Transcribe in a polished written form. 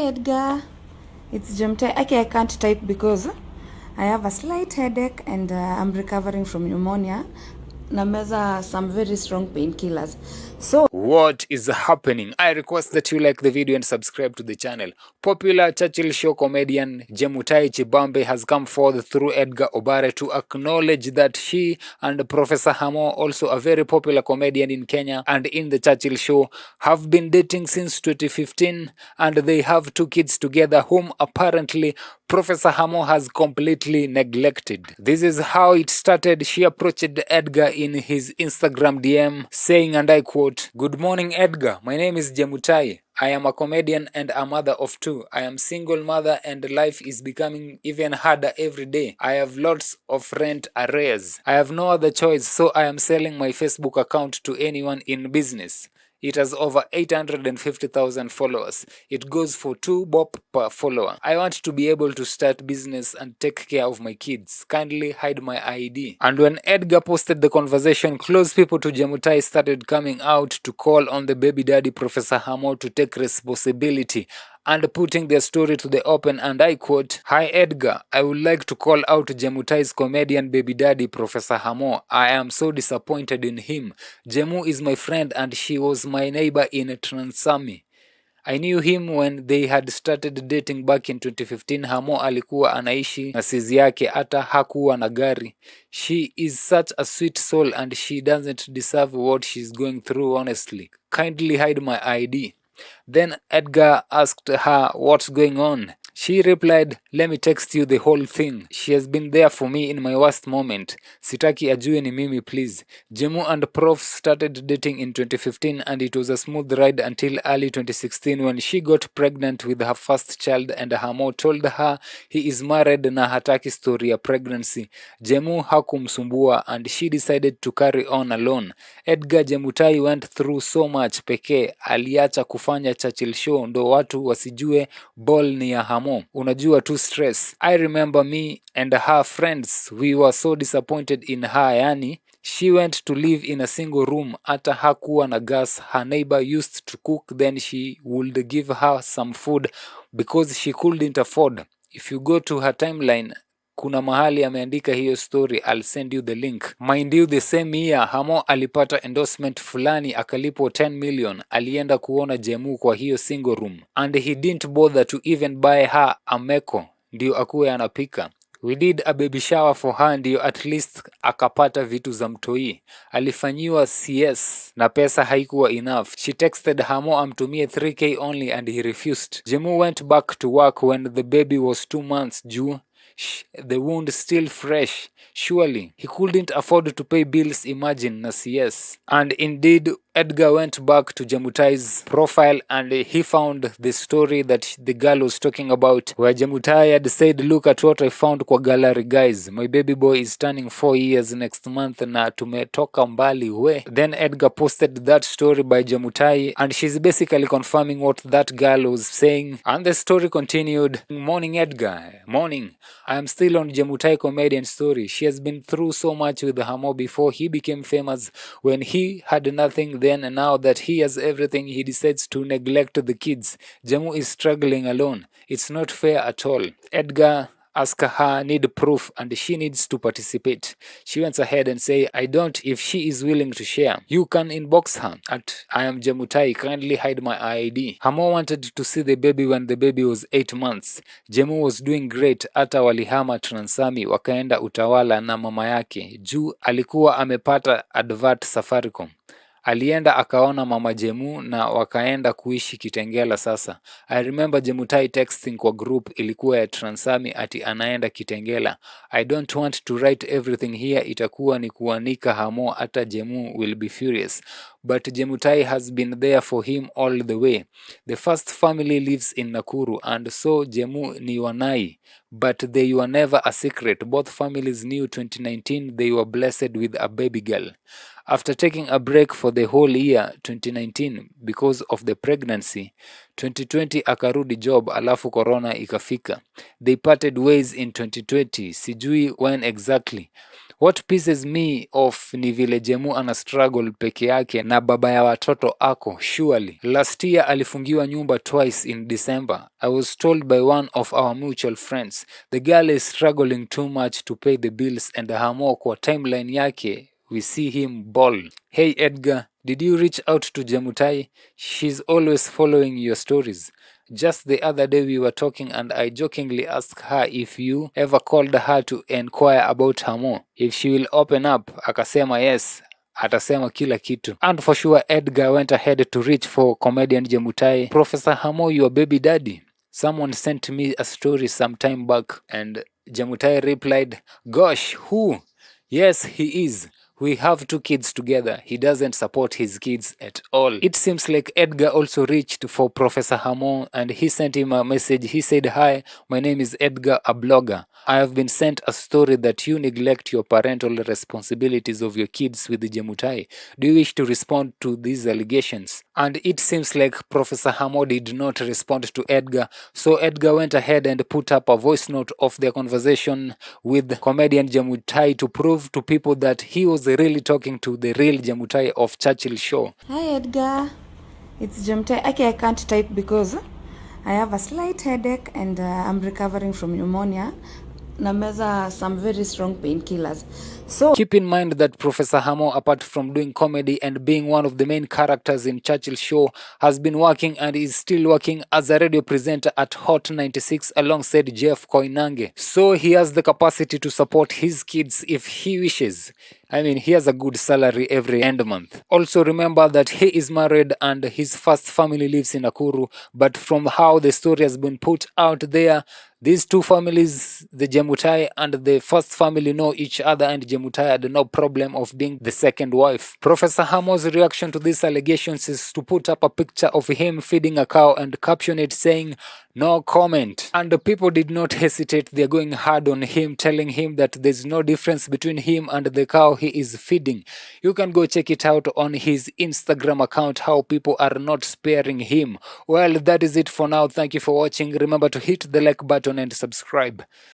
Edgar. It's Jemutai. Okay, I can't type because I have a slight headache and I'm recovering from pneumonia. Nameza some very strong painkillers. So what is happening? I request that you like the video and subscribe to the channel. Popular Churchill Show comedian Jemutai Chibambe has come forth through Edgar Obare to acknowledge that she and Professor Hamo, also a very popular comedian in Kenya and in the Churchill Show, have been dating since 2015 and they have 2 kids together whom apparently Professor Hamo has completely neglected. This is how it started. She approached Edgar in his Instagram DM saying, and I quote, "Good morning, Edgar. My name is Jemutai. I am a comedian and a mother of 2. I am single mother and life is becoming even harder every day. I have lots of rent arrears. I have no other choice, so I am selling my Facebook account to anyone in business. It has over 850,000 followers. It goes for 2 bob per follower. I want to be able to start business and take care of my kids. Kindly hide my ID." And when Edgar posted the conversation, close people to Jemutai started coming out to call on the baby daddy Professor Hamo to take responsibility and putting their story to the open, and I quote, "Hi Edgar, I would like to call out Jemutai's comedian baby daddy Professor Hamo. I am so disappointed in him. Jemu is my friend and she was my neighbor in Transami. I knew him when they had started dating back in 2015. Hamo alikuwa anaishi na sizi yake, hata hakuwa na gari. She is such a sweet soul and she doesn't deserve what she's going through, honestly. Kindly hide my ID." Then Edgar asked her what's going on. She replied, "Let me text you the whole thing. She has been there for me in my worst moment. Sitaki ajue ni mimi, please." Jemu and Prof started dating in 2015 and it was a smooth ride until early 2016 when she got pregnant with her first child and Hamo told her he is married na hataki story ya pregnancy. Jemu hakumsumbua and she decided to carry on alone. Edgar Jemutai went through so much pekee. Aliacha kufanya Churchill Show ndo watu wasijue ball ni ya Hamo. Unajua tu stress. I remember me and her friends, we were so disappointed in her, yani she went to live in a single room, hata hakuwa na gas. Her neighbor used to cook, then she would give her some food because she couldn't afford. If you go to her timeline, kuna mahali ameandika hiyo story, I'll send you the link. Mind you, the same year Hamo alipata endorsement fulani akalipwa 10 million. Alienda kuona Jemu kwa hiyo single room and he didn't bother to even buy her a meko ndio akuwe anapika. We did a baby shower for her ndio at least akapata vitu za mtoi. Alifanyiwa CS na pesa haikuwa enough. She texted Hamo amtumie 3k only and he refused. Jemu went back to work when the baby was 2 months due. The wound still fresh. Surely he couldn't afford to pay bills, imagine, na CS. And indeed Edgar went back to Jemutai's profile and he found the story that the girl was talking about, where Jemutai had said, "Look at what I found kwa gallery, guys. My baby boy is turning 4 years next month na tumetoka mbali we." Then Edgar posted that story by Jemutai and she's basically confirming what that girl was saying. And the story continued, "Morning Edgar, morning. I am still on Jemutai comedian story. She has been through so much with Hamo before he became famous. When he had nothing then, and now that he has everything, he decides to neglect the kids. Jemu is struggling alone. It's not fair at all." Edgar ask her need proof and she needs to participate. She went ahead and say, "I don't, if she is willing to share. You can inbox her at I am Jemutai, kindly hide my ID." Hamo wanted to see the baby when the baby was 8 months. Jemu was doing great, hata walihama Transami wakaenda Utawala na mama yake juu alikuwa amepata advert Safaricom. Alienda akaona mama Jemu na wakaenda kuishi Kitengela sasa. I remember Jemutai texting kwa group ilikuwa ya Transami ati anaenda Kitengela. I don't want to write everything here, itakuwa ni kuanika Hamo, hata Jemu will be furious. But Jemutai has been there for him all the way. The first family lives in Nakuru and so Jemu ni wanai. But they were never a secret. Both families knew 2019 they were blessed with a baby girl. After taking a break for the whole year 2019 because of the pregnancy, 2020 akarudi job, alafu corona ikafika. They parted ways in 2020, sijui when exactly. What pisses me off ni vile Jemu ana struggle peke yake na baba ya watoto ako, surely. Last year alifungiwa nyumba twice in December. I was told by one of our mutual friends, the girl is struggling too much to pay the bills and Hamo kwa timeline yake we see him ball. Hey Edgar, did you reach out to Jemutai? She's always following your stories. Just the other day we were talking and I jokingly asked her if you ever called her to inquire about Hamo. If she will open up, akasema yes, atasema kila kitu. And for sure Edgar went ahead to reach for comedian Jemutai. Professor Hamo, your baby daddy. Someone sent me a story some time back and Jemutai replied, gosh, who? Yes, he is. We have 2 kids together. He doesn't support his kids at all. It seems like Edgar also reached for Professor Hamo and he sent him a message. He said, hi, my name is Edgar, a blogger. I have been sent a story that you neglect your parental responsibilities of your kids with the Jemutai. Do you wish to respond to these allegations? And it seems like Professor Hamo did not respond to Edgar. So Edgar went ahead and put up a voice note of their conversation with comedian Jemutai to prove to people that he was really talking to the real Jemutai of Churchill Show. Hi Edgar, it's Jemutai. Okay, I can't type because I have a slight headache and I'm recovering from pneumonia. Nameza some very strong painkillers. So keep in mind that Professor Hamo, apart from doing comedy and being one of the main characters in Churchill Show, has been working and is still working as a radio presenter at Hot 96 alongside Jeff Koinange. So he has the capacity to support his kids if he wishes. I mean, he has a good salary every end month. Also remember that he is married and his first family lives in Nakuru, but from how the story has been put out there, these 2 families, the Jemutai and the first family, know each other and Jemutai had no problem of being the second wife. Professor Hamo's reaction to these allegations is to put up a picture of him feeding a cow and caption it saying, no comment. And the people did not hesitate. They're going hard on him, telling him that there's no difference between him and the cow he is feeding. You can go check it out on his Instagram account, how people are not sparing him. Well, that is it for now. Thank you for watching. Remember to hit the like button and subscribe.